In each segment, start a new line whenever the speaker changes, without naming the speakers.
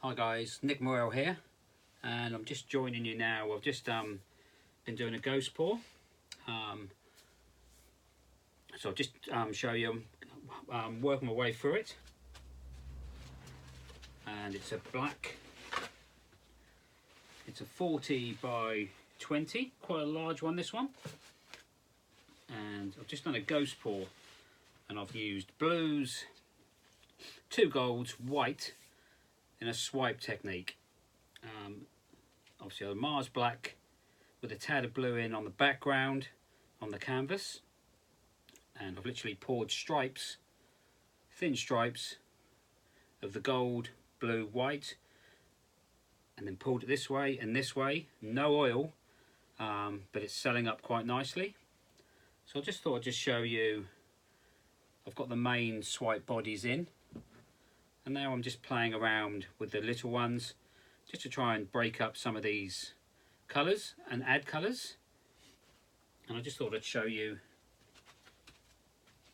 Hi guys, Nick Morel here, and I'm just joining you now. I've just been doing a ghost pour, so I'll just show you working my way through it. And it's a black, it's a 40 by 20, quite a large one, this one. And I've just done a ghost pour, and I've used blues, 2 golds, white, in a swipe technique. Obviously a Mars black with a tad of blue in on the background on the canvas, and I've literally poured stripes, thin stripes of the gold, blue, white, and then pulled it this way and this way. No oil, but it's selling up quite nicely. So I just thought I'd just show you, I've got the main swipe bodies in, and now I'm just playing around with the little ones just to try and break up some of these colours and add colours. And I just thought I'd show you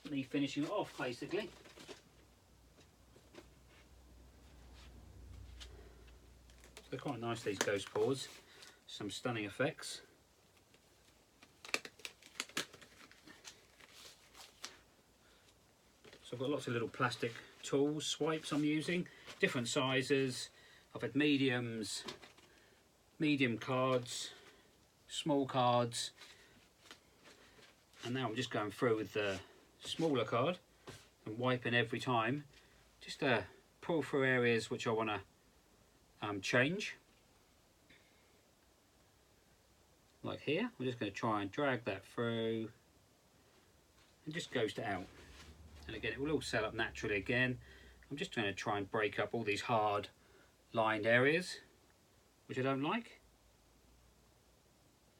me finishing it off basically. They're quite nice, these ghost pours, some stunning effects. So I've got lots of little plastic tools, swipes I'm using, different sizes. I've had mediums, medium cards, small cards, and now I'm just going through with the smaller card and wiping every time, just to pull through areas which I want to change. Like here, I'm just going to try and drag that through and just ghost it out. And again, it will all set up naturally again. I'm just going to try and break up all these hard lined areas which I don't like.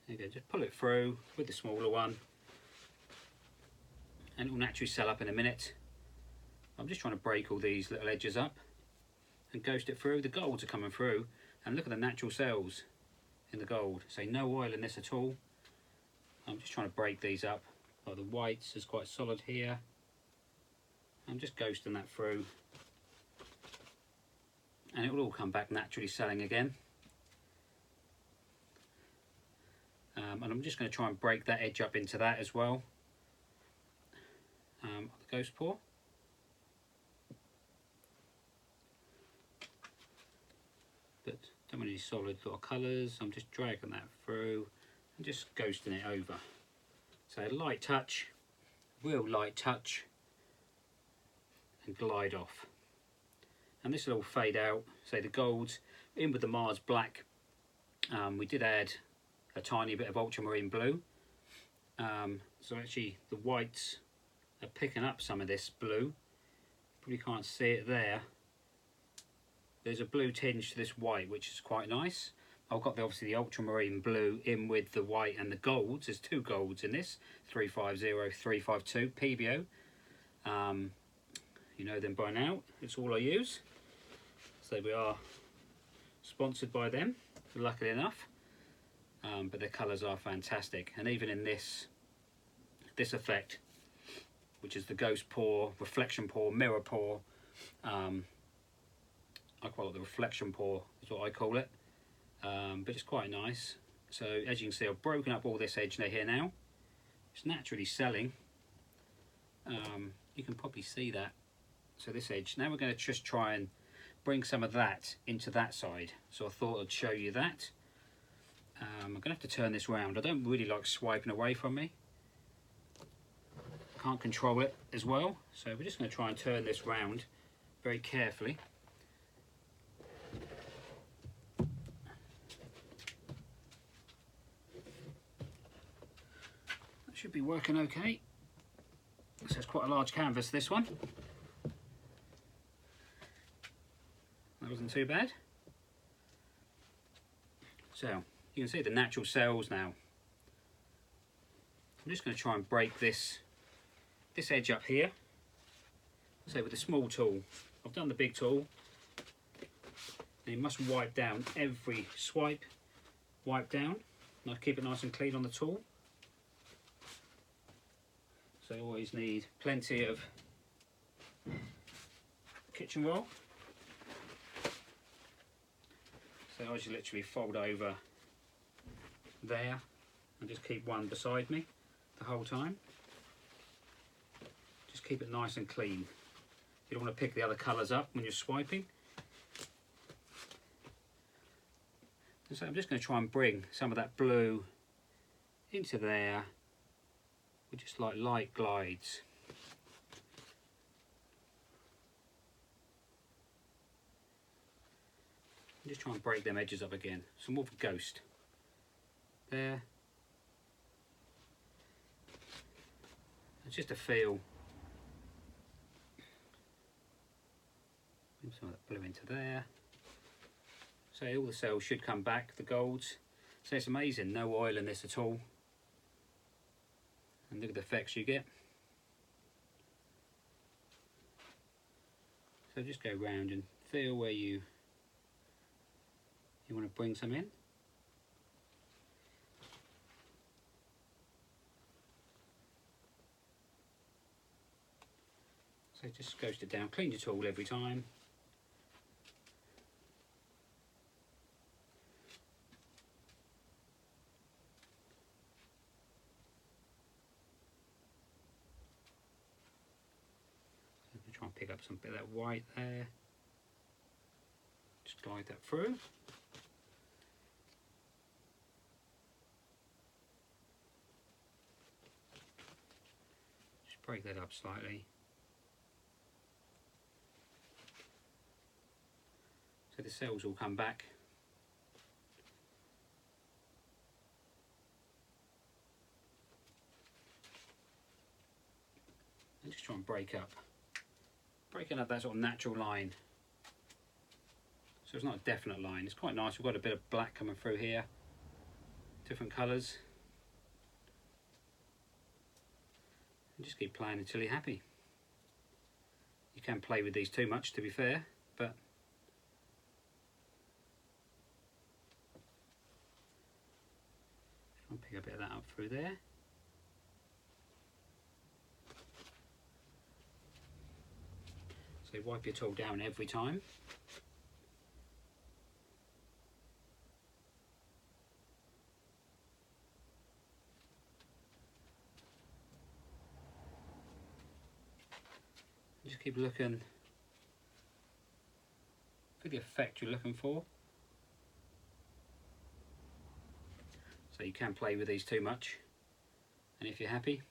Again, just pull it through with the smaller one and it will naturally set up in a minute. I'm just trying to break all these little edges up and ghost it through. The golds are coming through, and look at the natural cells in the gold. So no oil in this at all. I'm just trying to break these up. Like the whites is quite solid here. I'm just ghosting that through, and it will all come back naturally selling again. And I'm just going to try and break that edge up into that as well. The ghost pour. But don't want any solid little colours. I'm just dragging that through and just ghosting it over. So a light touch, real light touch, and glide off. And this will all fade out. Say the golds in with the Mars black. We did add a tiny bit of ultramarine blue. So actually the whites are picking up some of this blue. Probably can't see it there. There's a blue tinge to this white, which is quite nice. I've got obviously the ultramarine blue in with the white and the golds. There's 2 golds in this, 350, 352 PBO. You know them by now, it's all I use. So we are sponsored by them, luckily enough. But their colours are fantastic. And even in this effect, which is the ghost pour, reflection pour, mirror pour, I quite like the reflection pour, is what I call it. But it's quite nice. So as you can see, I've broken up all this edge here now. It's naturally selling. You can probably see that. So this edge, now we're going to just try and bring some of that into that side. So I thought I'd show you that. I'm going to have to turn this round. I don't really like swiping away from me. Can't control it as well. So we're just going to try and turn this round very carefully. That should be working okay. So it's quite a large canvas, this one. That wasn't too bad. So you can see the natural cells now. I'm just going to try and break this edge up here. So with a small tool. I've done the big tool. And you must wipe down every swipe. Wipe down. Now keep it nice and clean on the tool. So you always need plenty of kitchen roll. So I just literally fold over there and just keep one beside me the whole time. Just keep it nice and clean. You don't want to pick the other colours up when you're swiping. And so I'm just going to try and bring some of that blue into there with just like light glides. And just try and break them edges up again. Some more of a ghost. There. It's just a feel. Bring some of that blue into there. So all the cells should come back, the golds. So it's amazing, no oil in this at all. And look at the effects you get. So just go round and feel where you want to bring some in. So just ghost it down, clean your tool every time. Try and pick up some bit of that white there. Just glide that through. Just break that up slightly. So the cells will come back. And just try and breaking up that sort of natural line. So it's not a definite line. It's quite nice. We've got a bit of black coming through here. Different colours. And just keep playing until you're happy. You can play with these too much, to be fair, but I'll pick a bit of that up through there. So wipe your tool down every time. Just keep looking for the effect you're looking for. So you can play with these too much, and if you're happy,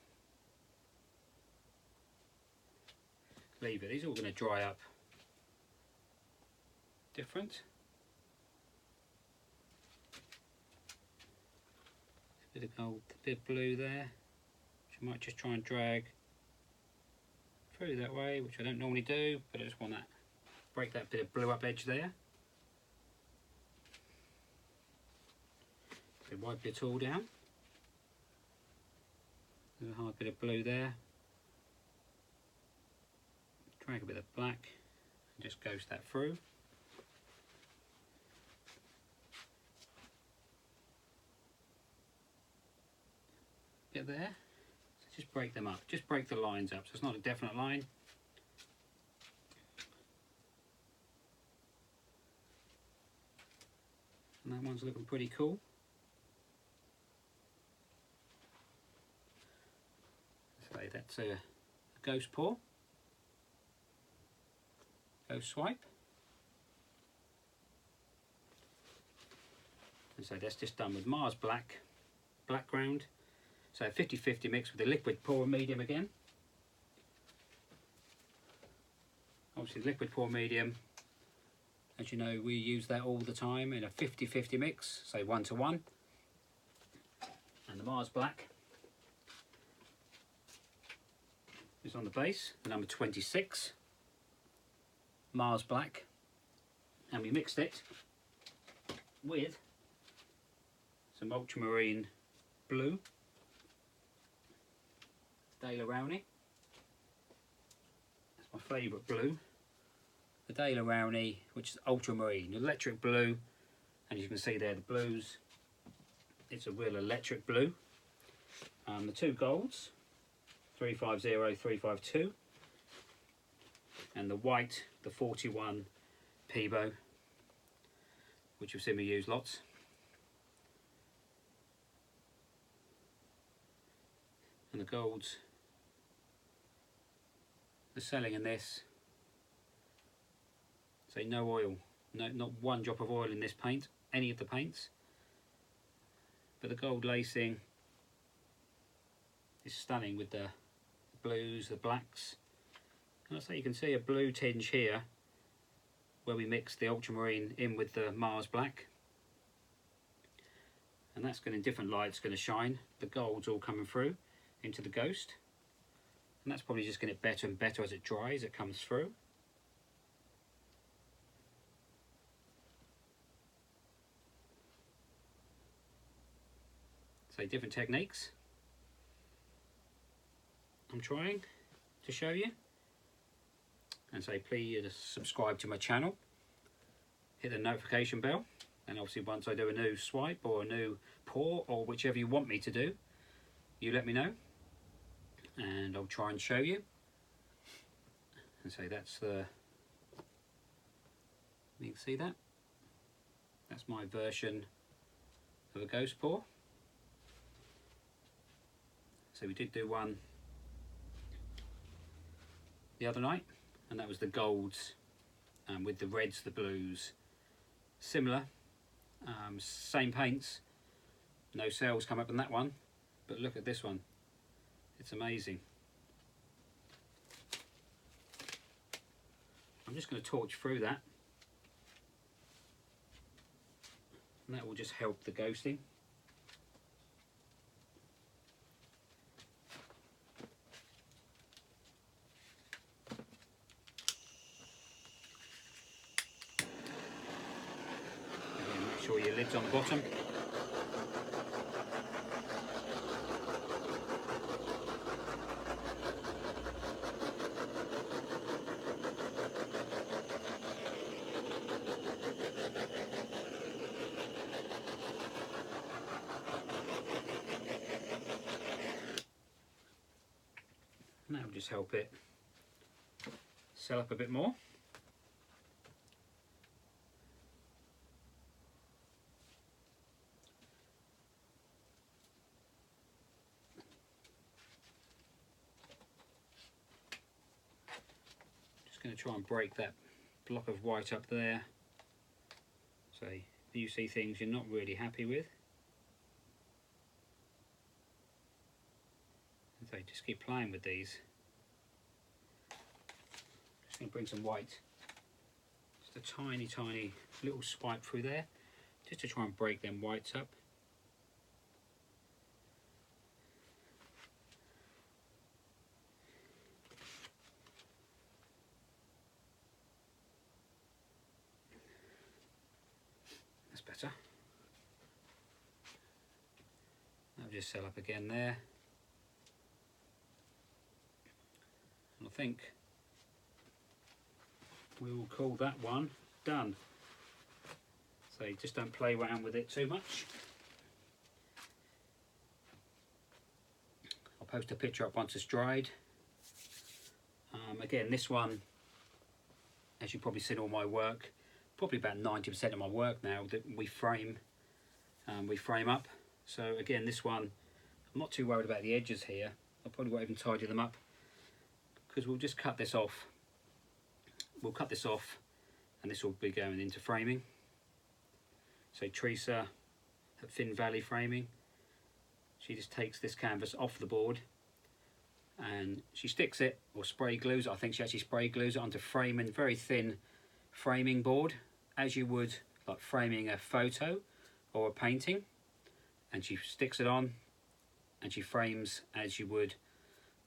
leave it. These are all going to dry up different. A bit of gold, a bit of blue there, which I might just try and drag through that way, which I don't normally do, but I just want to break that bit of blue up edge there. So wipe your tool down. There's a hard bit of blue there. Drag a bit of black and just ghost that through. Bit there. So just break them up. Just break the lines up. So it's not a definite line. And that one's looking pretty cool. So that's a ghost pour. Ghost swipe. And so that's just done with Mars black background. So 50-50 mix with the liquid pour medium again. Obviously liquid pour medium, as you know, we use that all the time in a 50-50 mix, say 1:1. And the Mars black is on the base, the number 26. Mars black, and we mixed it with some ultramarine blue, Dale Rowney. That's my favourite blue. The Dale Rowney, which is ultramarine, electric blue, and you can see there the blues. It's a real electric blue. The two golds, 350, 352. And the white, the 41 Peebo. which you've seen me use lots. And the golds, the selling in this, say no oil, no, not one drop of oil in this paint, any of the paints. But the gold lacing is stunning with the blues, the blacks. And I say you can see a blue tinge here where we mix the ultramarine in with the Mars black. And that's going, in different lights, going to shine. The gold's all coming through into the ghost. And that's probably just going to get better and better as it dries, it comes through. So different techniques I'm trying to show you. And say please subscribe to my channel, hit the notification bell, and obviously once I do a new swipe or a new pour or whichever you want me to do, you let me know and I'll try and show you. And so that's the, you can see that, that's my version of a ghost pour. So we did do one the other night, and that was the golds with the reds, the blues, similar, same paints, no cells come up in that one, but look at this one, it's amazing. I'm just going to torch through that, and that will just help the ghosting. Make sure your lid's on the bottom. And that will just help it sell up a bit more. Just going to try and break that block of white up there. So if you see things you're not really happy with, so just keep playing with these. Just going to bring some white, just a tiny little swipe through there, just to try and break them whites up. That's better. That'll just sell up again there. And I think we will call that one done. So just don't play around with it too much. I'll post a picture up once it's dried. Again, this one, as you've probably seen all my work, probably about 90% of my work now that we frame up. So again, this one, I'm not too worried about the edges here. I probably won't even tidy them up, because we'll just cut this off. We'll cut this off and this will be going into framing. So Teresa at Thin Valley Framing, she just takes this canvas off the board and she sticks it, or spray glues it. I think she actually spray glues it onto framing, very thin framing board, as you would like framing a photo or a painting. And she sticks it on and she frames as you would,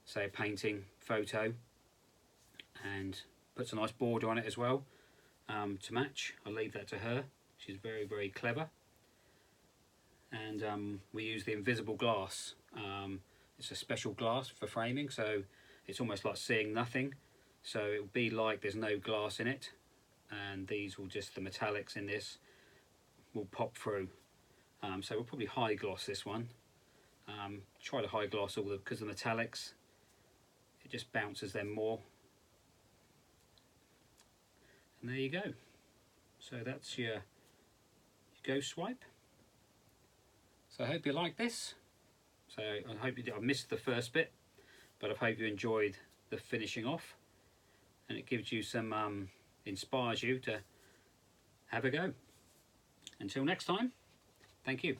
say, a painting, photo, and puts a nice border on it as well to match. I'll leave that to her. She's very clever. And we use the invisible glass. It's a special glass for framing, so it's almost like seeing nothing. So it will be like there's no glass in it, and these will just, the metallics in this will pop through. So we'll probably high gloss this one. Try to high gloss all the, because the metallics, it just bounces them more. And there you go. So that's your ghost swipe. So I hope you like this. So I hope you did. I missed the first bit, but I hope you enjoyed the finishing off, and it gives you some inspires you to have a go. Until next time, thank you.